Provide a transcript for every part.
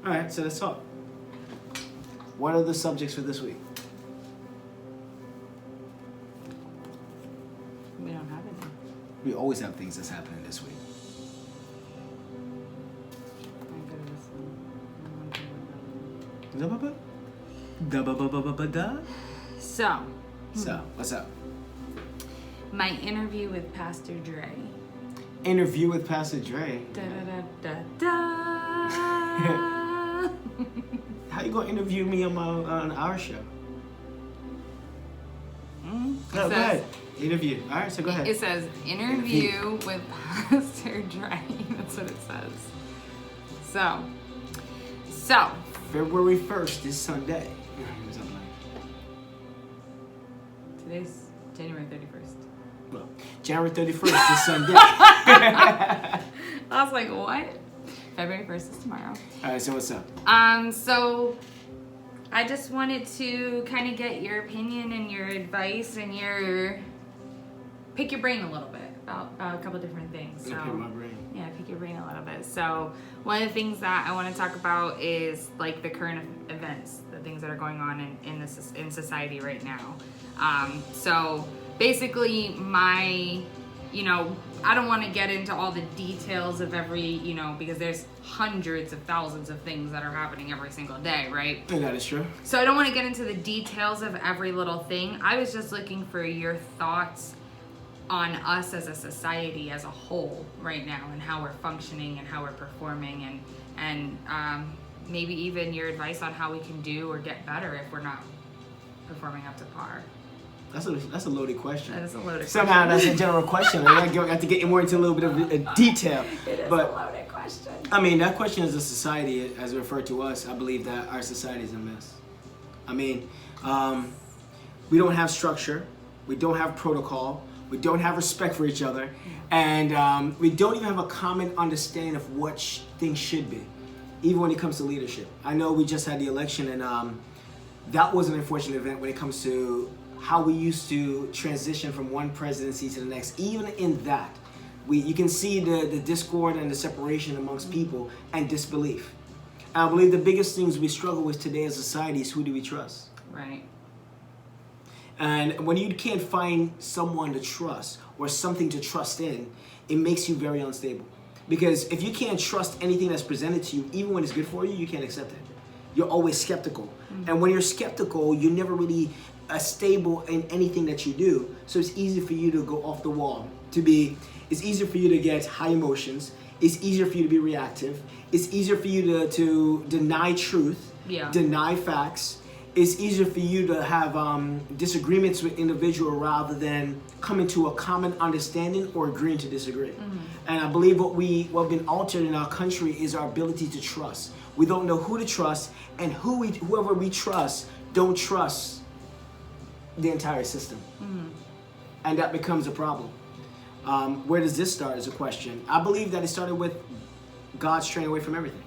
All right, so let's talk. What are the subjects for this week? We don't have any. We always have things that's happening this week. My goodness. So, what's up? My interview with Pastor Dre. Interview with Pastor Dre. Da da da da da. How you gonna interview me on our show? No, go ahead. Interview. All right, so go ahead. It says interview with Pastor Dre. That's what it says. So. February 1st is Sunday. Today's January 31st. Well, January 31st is Sunday. I was like, what? February 1st is tomorrow. All right, so what's up? So I just wanted to kind of get your opinion and your advice and pick your brain a little bit about a couple different things. So, pick my brain. Yeah, pick your brain a little bit. So one of the things that I want to talk about is like the current events, the things that are going on in society right now. So basically I don't want to get into all the details of every, because there's hundreds of thousands of things that are happening every single day, right? Yeah, that is true. So I don't want to get into the details of every little thing. I was just looking for your thoughts on us as a society as a whole right now and how we're functioning and how we're performing and maybe even your advice on how we can do or get better if we're not performing up to par. That's a loaded question. That is a loaded Somehow question. that's a general question. I have to get more into a little bit of detail. It is but, a loaded question. I mean, that question is a society, as referred to us. I believe that our society is a mess. I mean, we don't have structure. We don't have protocol. We don't have respect for each other. And we don't even have a common understanding of what things should be, even when it comes to leadership. I know we just had the election, and that was an unfortunate event when it comes to how we used to transition from one presidency to the next. Even in that, you can see the discord and the separation amongst people and disbelief. And I believe the biggest things we struggle with today as a society is who do we trust? Right. And when you can't find someone to trust or something to trust in, it makes you very unstable. Because if you can't trust anything that's presented to you, even when it's good for you, you can't accept it. You're always skeptical. Mm-hmm. And when you're skeptical, you're never really stable in anything that you do. So it's easy for you to go off the wall. It's easier for you to get high emotions. It's easier for you to be reactive. It's easier for you to deny truth, deny facts. It's easier for you to have disagreements with individual rather than coming to a common understanding or agreeing to disagree. Mm-hmm. And I believe what's been altered in our country is our ability to trust. We don't know who to trust, and whoever we trust don't trust the entire system. Mm-hmm. And that becomes a problem. Where does this start is a question. I believe that it started with God straying away from everything.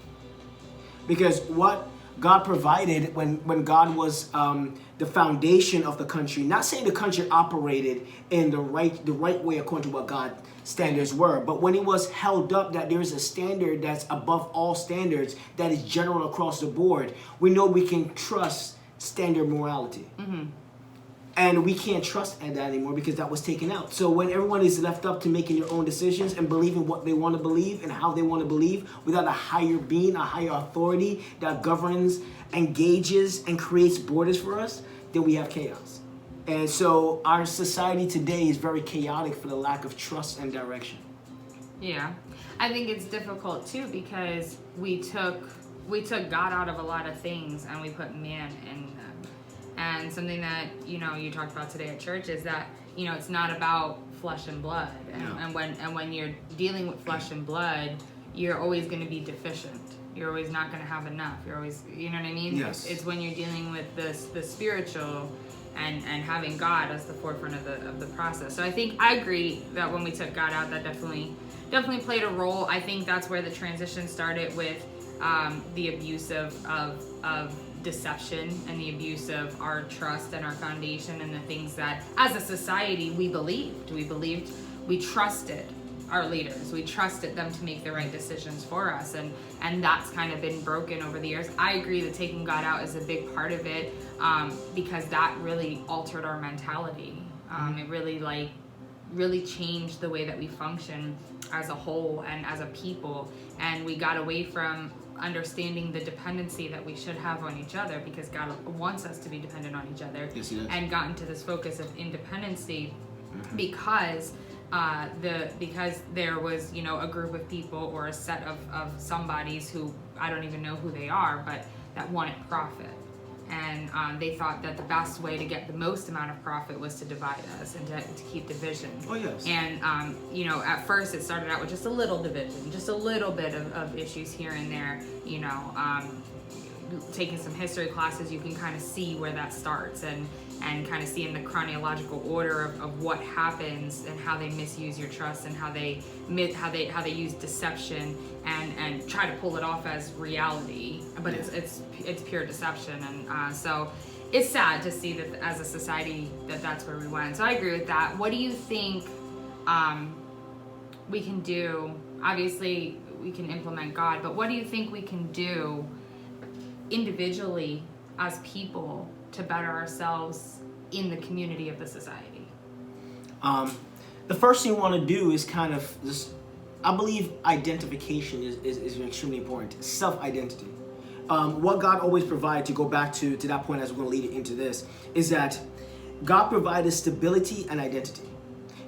Because what God provided when God was the foundation of the country, not saying the country operated in the right way according to what God's standards were, but when it was held up that there is a standard that's above all standards that is general across the board, we know we can trust standard morality. Mm-hmm. And we can't trust that anymore because that was taken out. So when everyone is left up to making their own decisions and believing what they want to believe and how they want to believe without a higher being, a higher authority that governs, engages, and creates borders for us, then we have chaos. And so our society today is very chaotic for the lack of trust and direction. Yeah. I think it's difficult too because we took God out of a lot of things and we put man in them. And something that, you talked about today at church is that, it's not about flesh and blood. And when you're dealing with flesh and blood, you're always going to be deficient. You're always not going to have enough. You're always, you know what I mean? Yes. It's when you're dealing with the spiritual and having God as the forefront of the process. So I agree that when we took God out, that definitely played a role. I think that's where the transition started with the abuse of deception and the abuse of our trust and our foundation and the things that as a society we believed, we trusted, our leaders. We trusted them to make the right decisions for us, and that's kind of been broken over the years. I agree that taking God out is a big part of it, because that really altered our mentality. It really changed the way that we function as a whole and as a people, and we got away from understanding the dependency that we should have on each other, because God wants us to be dependent on each other. Yes, He does. And got into this focus of independency because there was, you know, a group of people or a set of somebodies who I don't even know who they are, but that wanted profit. And they thought that the best way to get the most amount of profit was to divide us and to keep division. Oh, yes. And, you know, at first it started out with just a little division, just a little bit of issues here and there. You know, taking some history classes, you can kind of see where that starts and kind of see in the chronological order of what happens and how they misuse your trust and how they use deception and try to pull it off as reality, but it's pure deception. And so it's sad to see that as a society that's where we went. So I agree with that. What do you think we can do? Obviously we can implement God, but what do you think we can do individually as people to better ourselves in the community of the society? The first thing you want to do is kind of just, I believe identification is extremely important. Self-identity. What God always provided, to go back to that point as we're going to lead it into this, is that God provided stability and identity.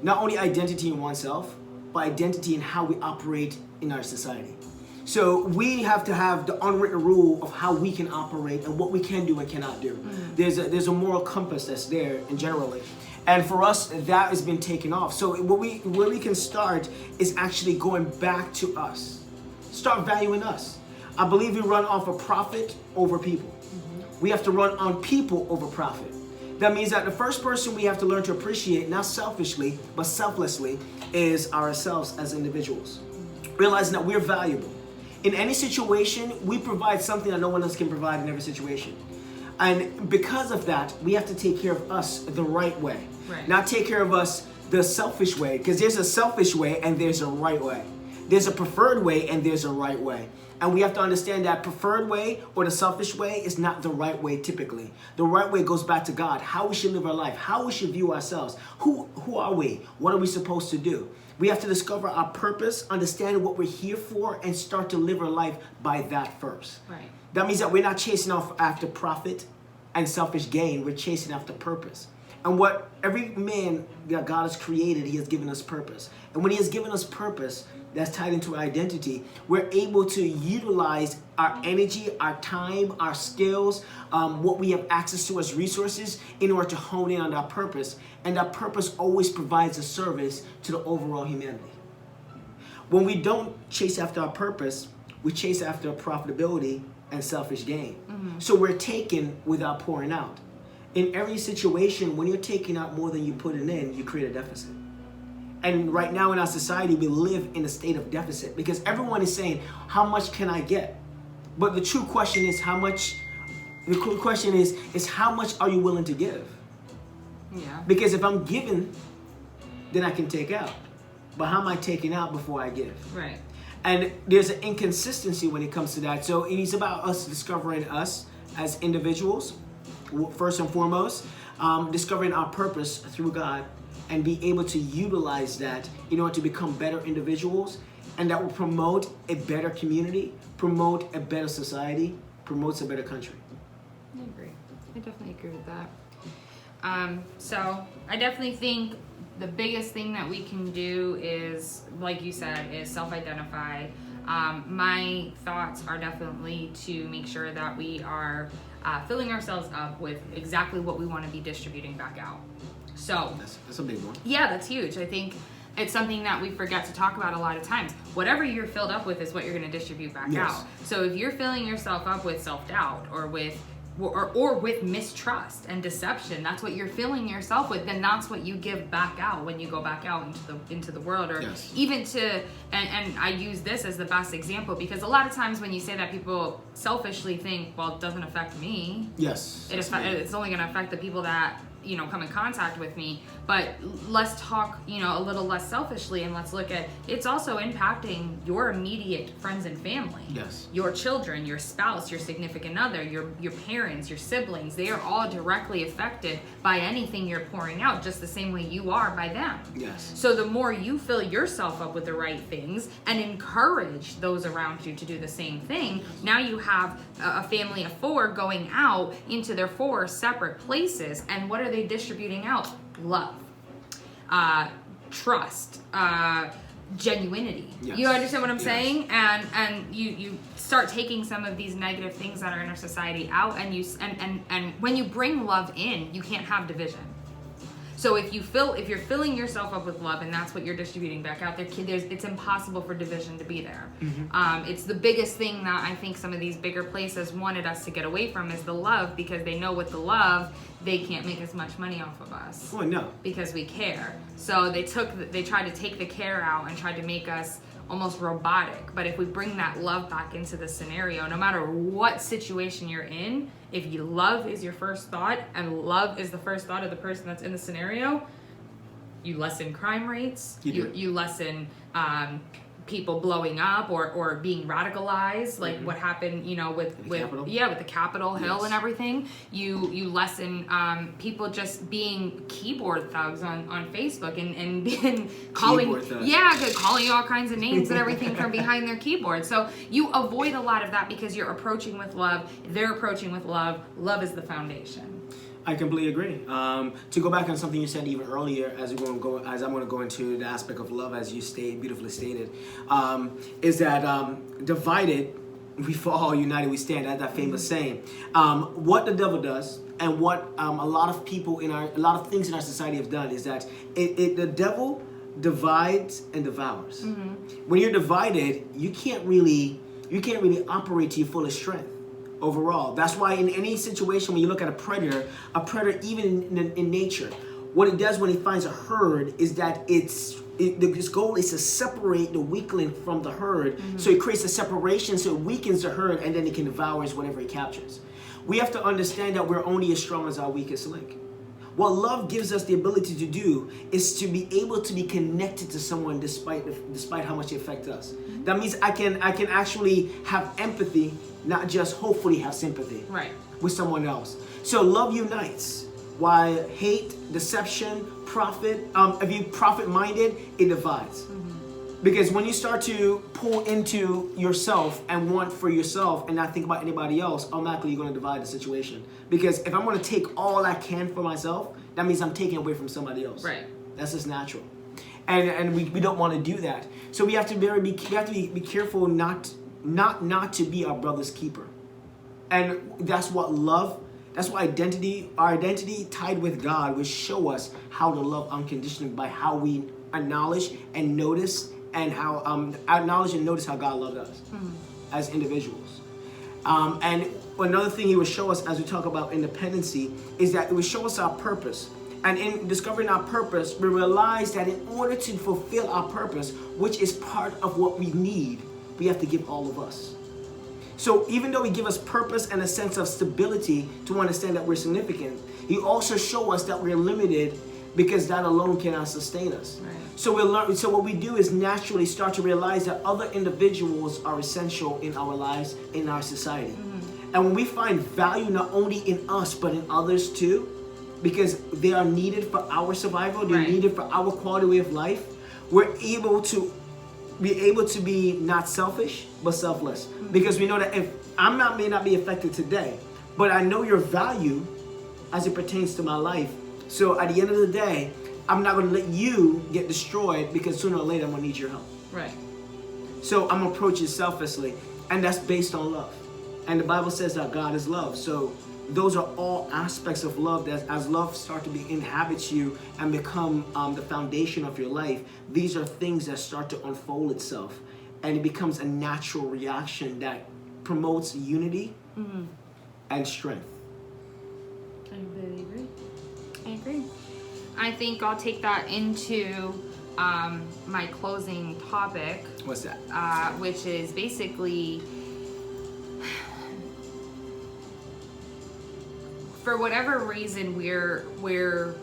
Not only identity in oneself, but identity in how we operate in our society. So we have to have the unwritten rule of how we can operate and what we can do and cannot do. Mm-hmm. There's a moral compass that's there in generally. And for us, that has been taken off. So where we can start is actually going back to us. Start valuing us. I believe we run off of profit over people. Mm-hmm. We have to run on people over profit. That means that the first person we have to learn to appreciate, not selfishly, but selflessly, is ourselves as individuals. Mm-hmm. Realizing that we're valuable. In any situation, we provide something that no one else can provide in every situation. And because of that, we have to take care of us the right way. Right. Not take care of us the selfish way, because there's a selfish way and there's a right way. There's a preferred way and there's a right way. And we have to understand that preferred way or the selfish way is not the right way typically. The right way goes back to God, how we should live our life, how we should view ourselves. Who are we? What are we supposed to do? We have to discover our purpose, understand what we're here for, and start to live our life by that first. Right. That means that we're not chasing off after profit and selfish gain. We're chasing after purpose. And what every man that God has created, He has given us purpose. And when He has given us purpose, that's tied into our identity, we're able to utilize our energy, our time, our skills, what we have access to as resources in order to hone in on that purpose. And that purpose always provides a service to the overall humanity. When we don't chase after our purpose, we chase after profitability and selfish gain. Mm-hmm. So we're taking without pouring out. In every situation, when you're taking out more than you put in, you create a deficit. And right now in our society, we live in a state of deficit because everyone is saying, how much can I get? But the true question is how much are you willing to give? Yeah. Because if I'm giving, then I can take out. But how am I taking out before I give? Right. And there's an inconsistency when it comes to that. So it is about us discovering us as individuals, first and foremost, discovering our purpose through God, and be able to utilize that in order to become better individuals, and that will promote a better community, promote a better society, promotes a better country. I agree. I definitely agree with that. So I definitely think the biggest thing that we can do is, like you said, is self-identify. My thoughts are definitely to make sure that we are filling ourselves up with exactly what we want to be distributing back out. So that's a big one. Yeah, that's huge. I think it's something that we forget to talk about a lot of times. Whatever you're filled up with is what you're going to distribute back out. So if you're filling yourself up with self-doubt or with mistrust and deception, that's what you're filling yourself with, then that's what you give back out when you go back out into the world, or even to, and I use this as the best example because a lot of times when you say that, people selfishly think, well, it doesn't affect me. Yes. It's only going to affect the people that come in contact with me. But let's talk, a little less selfishly, and let's look at it's also impacting your immediate friends and family. Yes. Your children, your spouse, your significant other, your parents, your siblings. They are all directly affected by anything you're pouring out, just the same way you are by them. Yes. So the more you fill yourself up with the right things and encourage those around you to do the same thing, now you have a family of 4 going out into their 4 separate places. And what are they distributing out? Love, trust, genuinity. Yes. You understand what I'm Yes. saying? And you start taking some of these negative things that are in our society out, and when you bring love in, you can't have division. So if you're filling yourself up with love and that's what you're distributing back out there, it's impossible for division to be there. Mm-hmm. It's the biggest thing that I think some of these bigger places wanted us to get away from is the love, because they know with the love they can't make as much money off of us. Oh no. Because we care. So they tried to take the care out and tried to make us almost robotic. But if we bring that love back into the scenario, no matter what situation you're in, if love is your first thought and love is the first thought of the person that's in the scenario, you lessen crime rates. You lessen people blowing up or being radicalized, like what happened, with the Capitol Hill. Yes. And everything. You lessen people just being keyboard thugs on Facebook and calling calling you all kinds of names and everything from behind their keyboard. So you avoid a lot of that because you're approaching with love. They're approaching with love. Love is the foundation. I completely agree. To go back on something you said even earlier, as I'm going to go into the aspect of love, as you beautifully stated, is that divided we fall, united we stand. That's that famous saying. What the devil does, and what a lot of things in our society have done, is that the devil divides and devours. Mm-hmm. When you're divided, you can't really operate to your fullest strength. Overall, that's why in any situation when you look at a predator even in nature, what it does when it finds a herd is that its goal is to separate the weakling from the herd. Mm-hmm. So it creates a separation, so it weakens the herd, and then it can devour whatever it captures. We have to understand that we're only as strong as our weakest link. What love gives us the ability to do is to be able to be connected to someone despite how much they affect us. Mm-hmm. That means I can actually have empathy, not just hopefully have sympathy with someone else. So love unites. While hate, deception, if you profit-minded, it divides. Mm-hmm. Because when you start to pull into yourself and want for yourself and not think about anybody else, automatically you're going to divide the situation. Because if I'm going to take all I can for myself, that means I'm taking away from somebody else. Right. That's just natural. And we don't want to do that. So we have to be careful not to be our brother's keeper. And that's what our identity tied with God will show us how to love unconditionally, by how we acknowledge and notice how God loved us as individuals. And another thing he will show us as we talk about independency is that it will show us our purpose. And in discovering our purpose, we realize that in order to fulfill our purpose, which is part of what we need, we have to give all of us. So even though he give us purpose and a sense of stability to understand that we're significant, he also show us that we're limited, because that alone cannot sustain us. Right. So we learn. So what we do is naturally start to realize that other individuals are essential in our lives, in our society. Mm-hmm. And when we find value not only in us but in others too, because they are needed for our survival, they're needed for our quality way of life, we're able to be not selfish but selfless. Mm-hmm. Because we know that if may not be affected today, but I know your value as it pertains to my life. So at the end of the day, I'm not going to let you get destroyed, because sooner or later I'm going to need your help. Right. So I'm going to approach it selflessly, and that's based on love. And the Bible says that God is love. So those are all aspects of love that as love start to inhabits you and become the foundation of your life, these are things that start to unfold itself, and it becomes a natural reaction that promotes unity and strength. I really agree. I agree. I think I'll take that into my closing topic. What's that? Which is basically for whatever reason, we're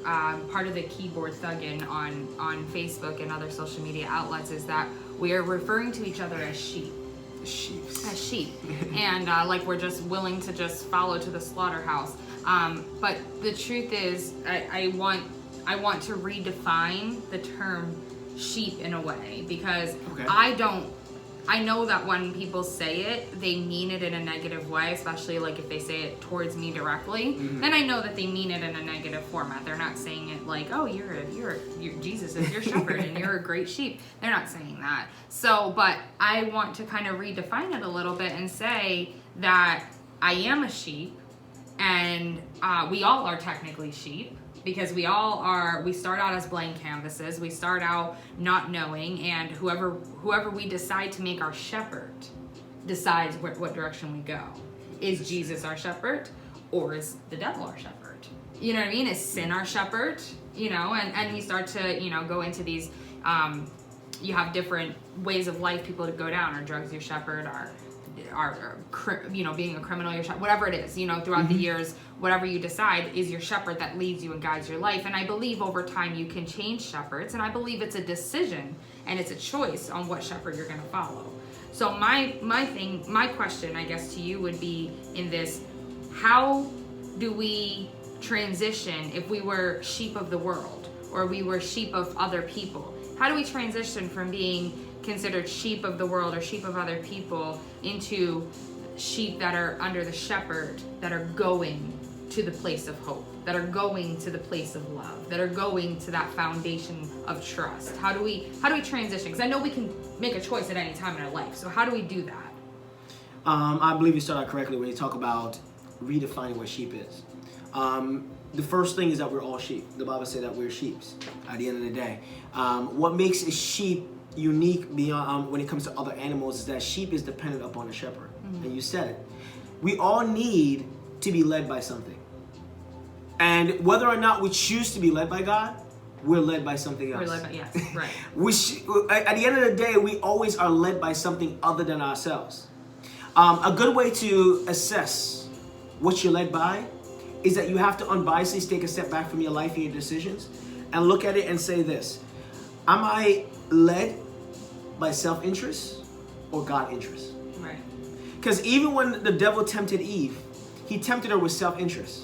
part of the keyboard thugging on Facebook and other social media outlets is that we are referring to each other as sheep. As sheep. And like we're just willing to just follow to the slaughterhouse. But the truth is, I want to redefine the term sheep in a way, because I know that when people say it, they mean it in a negative way, especially like if they say it towards me directly. Mm-hmm. Then I know that they mean it in a negative format. They're not saying it like, oh, you're Jesus is your shepherd and you're a great sheep. They're not saying that. So, but I want to kind of redefine it a little bit and say that I am a sheep, and we all are technically sheep. Because we start out as blank canvases. We start out not knowing, and whoever we decide to make our shepherd decides what direction we go. Is Jesus our shepherd, or is the devil our shepherd? You know what I mean? Is sin our shepherd? You know, and you start to, you know, go into these, you have different ways of life people to go down. Are drugs your shepherd? Are you know, being a criminal your shepherd? Whatever it is, you know, throughout the years, whatever you decide is your shepherd that leads you and guides your life. And I believe over time you can change shepherds, and I believe it's a decision and it's a choice on what shepherd you're going to follow. So my question, I guess, to you would be in this: how do we transition if we were sheep of the world or we were sheep of other people? How do we transition from being considered sheep of the world or sheep of other people into sheep that are under the shepherd, that are going to the place of hope, that are going to the place of love, that are going to that foundation of trust? How do we transition? Because I know we can make a choice at any time in our life. So how do we do that? I believe you started correctly when you talk about redefining what sheep is. The first thing is that we're all sheep. The Bible said that we're sheep at the end of the day. What makes a sheep unique beyond when it comes to other animals is that sheep is dependent upon a shepherd. Mm-hmm. And you said it. We all need to be led by something. And whether or not we choose to be led by God, we're led by something else. We're led by, yes, right. At the end of the day, we always are led by something other than ourselves. A good way to assess what you're led by is that you have to unbiasedly take a step back from your life and your decisions and look at it and say this: am I led by self-interest or God interest? Right. Because even when the devil tempted Eve, he tempted her with self-interest.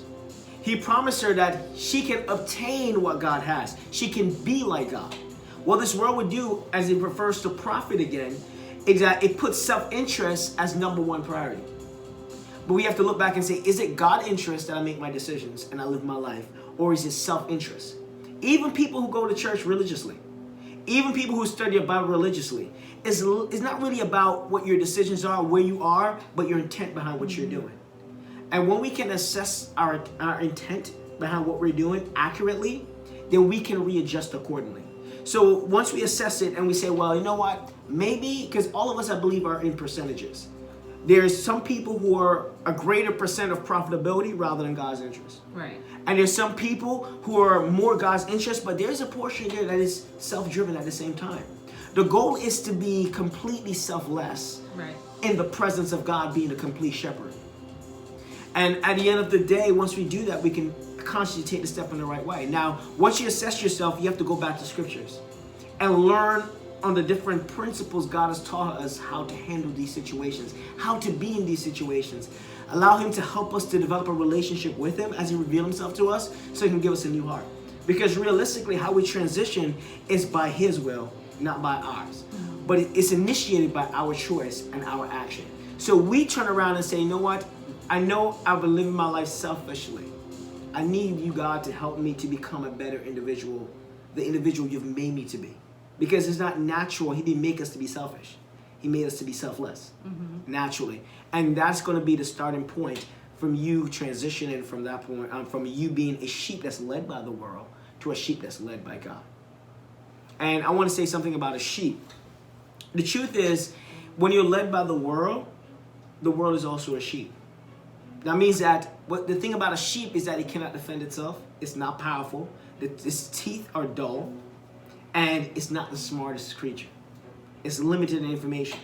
He promised her that she can obtain what God has. She can be like God. What this world would do, as it refers to profit again, is that it puts self-interest as number one priority. But we have to look back and say, is it God interest that I make my decisions and I live my life? Or is it self-interest? Even people who go to church religiously, even people who study the Bible religiously, is not really about what your decisions are, where you are, but your intent behind what you're doing. And when we can assess our intent behind what we're doing accurately, then we can readjust accordingly. So once we assess it and we say, well, you know what, maybe, because all of us, I believe, are in percentages. There's some people who are a greater percent of profitability rather than God's interest. Right. And there's some people who are more God's interest, but there's a portion there that is self-driven at the same time. The goal is to be completely selfless, right, in the presence of God being the complete shepherd. And at the end of the day, once we do that, we can consciously take the step in the right way. Now, once you assess yourself, you have to go back to scriptures and learn on the different principles God has taught us how to handle these situations, how to be in these situations. Allow him to help us to develop a relationship with him as he reveals himself to us so he can give us a new heart. Because realistically, how we transition is by his will, not by ours. But it's initiated by our choice and our action. So we turn around and say, you know what? I know I've been living my life selfishly. I need you, God, to help me to become a better individual, the individual you've made me to be. Because it's not natural. He didn't make us to be selfish. He made us to be selfless, naturally. And that's going to be the starting point from you transitioning from that point, from you being a sheep that's led by the world to a sheep that's led by God. And I want to say something about a sheep. The truth is, when you're led by the world is also a sheep. That means that the thing about a sheep is that it cannot defend itself. It's not powerful. Its teeth are dull. And it's not the smartest creature. It's limited in information.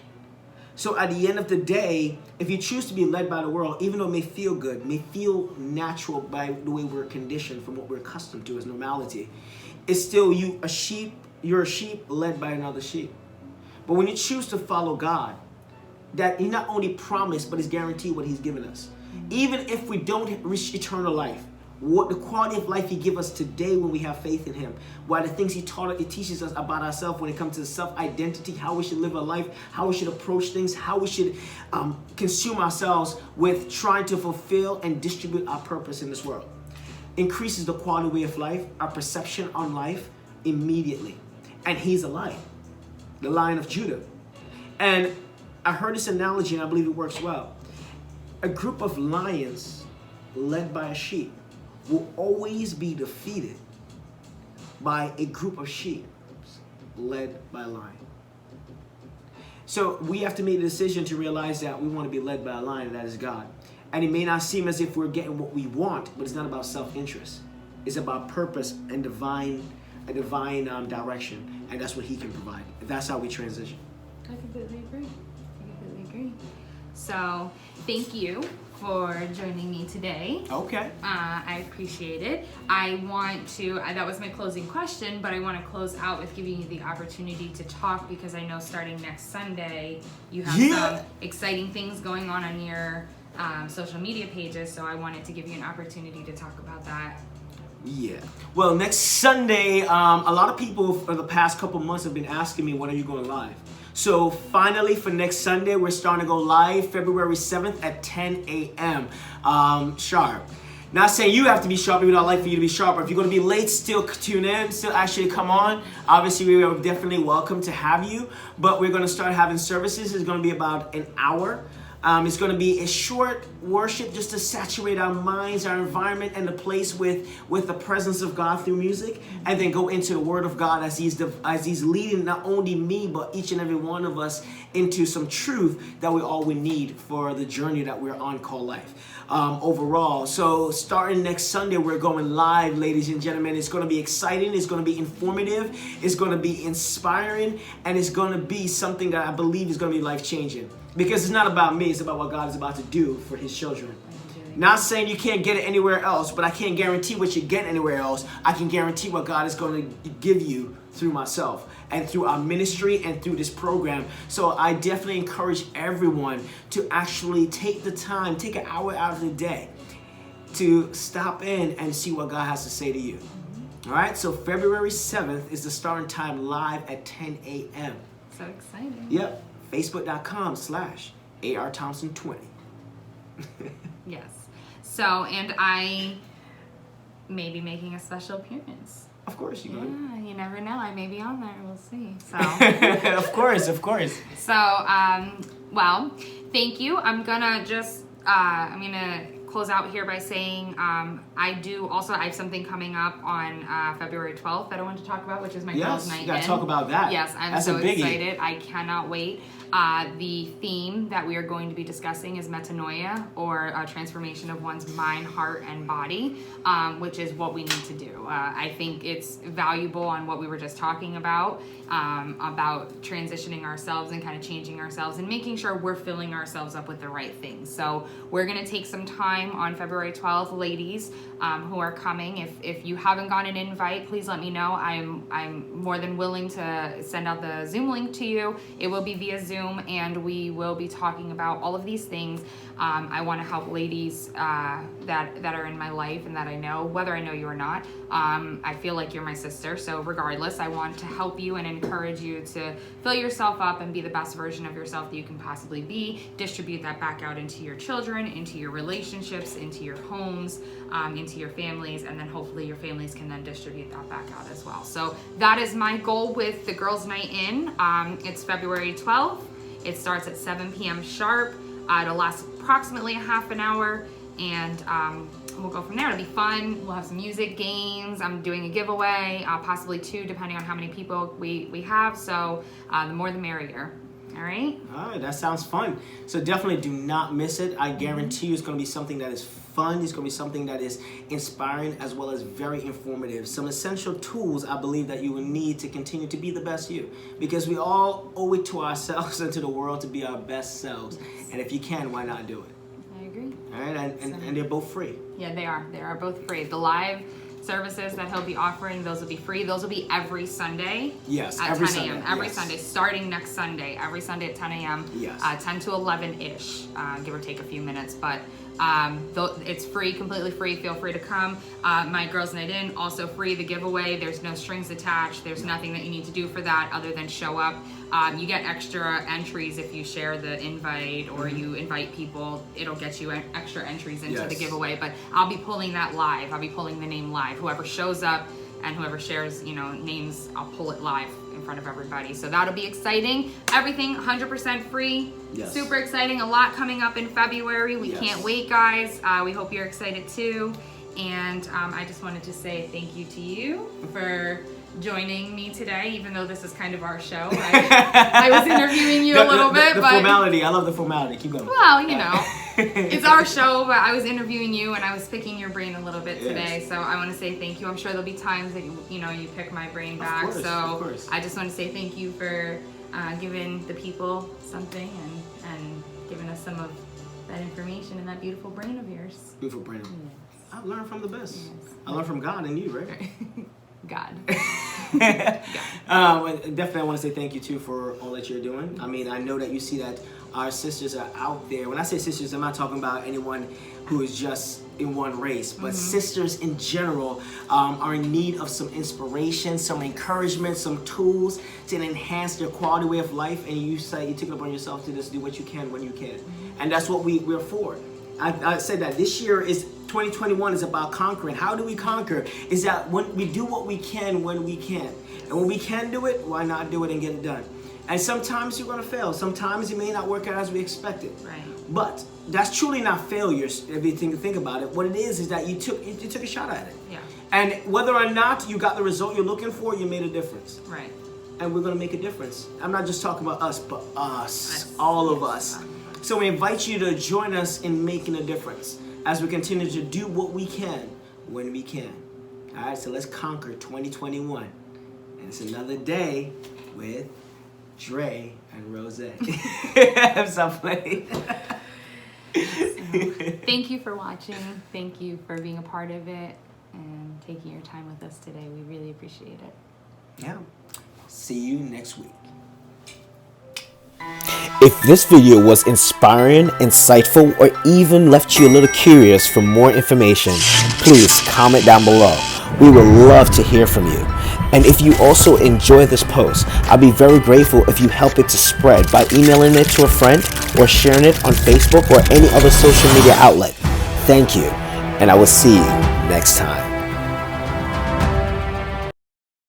So at the end of the day, if you choose to be led by the world, even though it may feel good, may feel natural by the way we're conditioned from what we're accustomed to as normality, it's still you're a sheep led by another sheep. But when you choose to follow God, that he not only promised, but he's guaranteed what he's given us. Even if we don't reach eternal life, what the quality of life he gives us today when we have faith in him, why the things he teaches us about ourselves when it comes to self-identity, how we should live a life, how we should approach things, how we should consume ourselves with trying to fulfill and distribute our purpose in this world. Increases the quality way of life, our perception on life immediately. And he's a lion, the Lion of Judah. And I heard this analogy and I believe it works well. A group of lions led by a sheep will always be defeated by a group of sheep led by a lion. So we have to make the decision to realize that we want to be led by a lion, and that is God. And it may not seem as if we're getting what we want, but it's not about self-interest. It's about purpose and a divine direction, and that's what he can provide. That's how we transition. I completely agree. So thank you for joining me today. Okay. I appreciate it. That was my closing question, but I want to close out with giving you the opportunity to talk, because I know starting next Sunday, you have some exciting things going on your social media pages, so I wanted to give you an opportunity to talk about that. Yeah. Well, next Sunday, a lot of people for the past couple months have been asking me, when are you going live? So finally, for next Sunday, we're starting to go live February 7th at 10 a.m. Sharp. Not saying you have to be sharp, even though I'd like for you to be sharper. If you're going to be late, still tune in, still actually come on. Obviously, we are definitely welcome to have you, but we're going to start having services. It's going to be about an hour. It's going to be a short worship just to saturate our minds, our environment, and the place with the presence of God through music, and then go into the Word of God as He's leading not only me but each and every one of us into some truth that we all would need for the journey that we're on called life. Overall. So starting next Sunday, we're going live, ladies and gentlemen. It's going to be exciting. It's going to be informative. It's going to be inspiring. And it's going to be something that I believe is going to be life-changing. Because it's not about me. It's about what God is about to do for his children. Not saying you can't get it anywhere else, but I can't guarantee what you get anywhere else. I can guarantee what God is going to give you through myself and through our ministry and through this program. So I definitely encourage everyone to actually take the time, take an hour out of the day to stop in and see what God has to say to you. All right, so February 7th is the starting time live at 10 a.m. So exciting. Yep, facebook.com/ARThompson20. Yes. So, and I may be making a special appearance. Of course you will. Yeah, you never know. I may be on there. We'll see. So. Of course. So, well, thank you. I'm gonna close out here by saying I have something coming up on February 12th that I want to talk about, which is my girls' night in. You gotta talk about that. Yes, I'm so excited. I cannot wait. The theme that we are going to be discussing is metanoia, or a transformation of one's mind, heart, and body, which is what we need to do. I think it's valuable on what we were just talking about transitioning ourselves and kind of changing ourselves and making sure we're filling ourselves up with the right things. So we're going to take some time on February 12th, ladies who are coming. If you haven't gotten an invite, please let me know. I'm more than willing to send out the Zoom link to you. It will be via Zoom, and we will be talking about all of these things. I want to help ladies that are in my life and that I know, whether I know you or not. I feel like you're my sister, so regardless, I want to help you and encourage you to fill yourself up and be the best version of yourself that you can possibly be. Distribute that back out into your children, into your relationships, into your homes, into your families, and then hopefully your families can then distribute that back out as well. So that is my goal with the Girls' Night In. It's February 12th. It starts at 7 p.m. sharp. It'll last approximately a half an hour, and we'll go from there. It'll be fun. We'll have some music, games. I'm doing a giveaway, possibly 2, depending on how many people we have. So the more the merrier. All right. All right, that sounds fun. So definitely do not miss it. I guarantee you it's going to be something that is fun. It's going to be something that is inspiring as well as very informative. Some essential tools I believe that you will need to continue to be the best you. Because we all owe it to ourselves and to the world to be our best selves. And if you can, why not do it? I agree. All right, and they're both free. Yeah, they are. They are both free. The live services that he'll be offering, those will be free. Those will be every Sunday. Yes, at every 10 a.m. Sunday. Every Yes. Sunday, starting next Sunday. Every Sunday at 10 a.m. Yes. 10 to 11-ish, give or take a few minutes. But it's free, completely free. Feel free to come. My Girls Night In, also free. The giveaway, there's no strings attached. There's nothing that you need to do for that other than show up. You get extra entries if you share the invite or you invite people. It'll get you extra entries into the giveaway. But I'll be pulling that live. I'll be pulling the name live. Whoever shows up and whoever shares, names, I'll pull it live in front of everybody. So that'll be exciting. Everything 100% free. Yes. Super exciting. A lot coming up in February. We can't wait, guys. We hope you're excited too. And I just wanted to say thank you to you for joining me today, even though this is kind of our show. I was interviewing you a little bit, the but formality. I love the formality. Keep going. Well, it's our show, but I was interviewing you and I was picking your brain a little bit today. So I want to say thank you. I'm sure there'll be times that you pick my brain back. Of course. I just want to say thank you for giving the people something and giving us some of that information in that beautiful brain of yours. Beautiful brain. Yes. I learned from the best. Yes. I learned from God and you, right? God. Definitely I want to say thank you too for all that you're doing. I mean, I know that you see that our sisters are out there. When I say sisters, I'm not talking about anyone who is just in one race, but sisters in general are in need of some inspiration, some encouragement, some tools to enhance their quality way of life. And you say you take it upon yourself to just do what you can when you can, and that's what we're for. I said that this year is 2021 is about conquering. How do we conquer? Is that when we do what we can when we can. And when we can do it, why not do it and get it done? And sometimes you're going to fail. Sometimes it may not work out as we expected. Right. But that's truly not failures if you think about it. What it is that you took a shot at it. Yeah. And whether or not you got the result you're looking for, you made a difference. Right. And we're going to make a difference. I'm not just talking about us, but us. All of us. So we invite you to join us in making a difference as we continue to do what we can when we can. All right, so let's conquer 2021. And it's another day with Dre and Rose. Stop playing. Thank you for watching. Thank you for being a part of it and taking your time with us today. We really appreciate it. Yeah. See you next week. If this video was inspiring, insightful, or even left you a little curious for more information, please comment down below. We would love to hear from you. And if you also enjoy this post, I'd be very grateful if you help it to spread by emailing it to a friend or sharing it on Facebook or any other social media outlet. Thank you, and I will see you next time.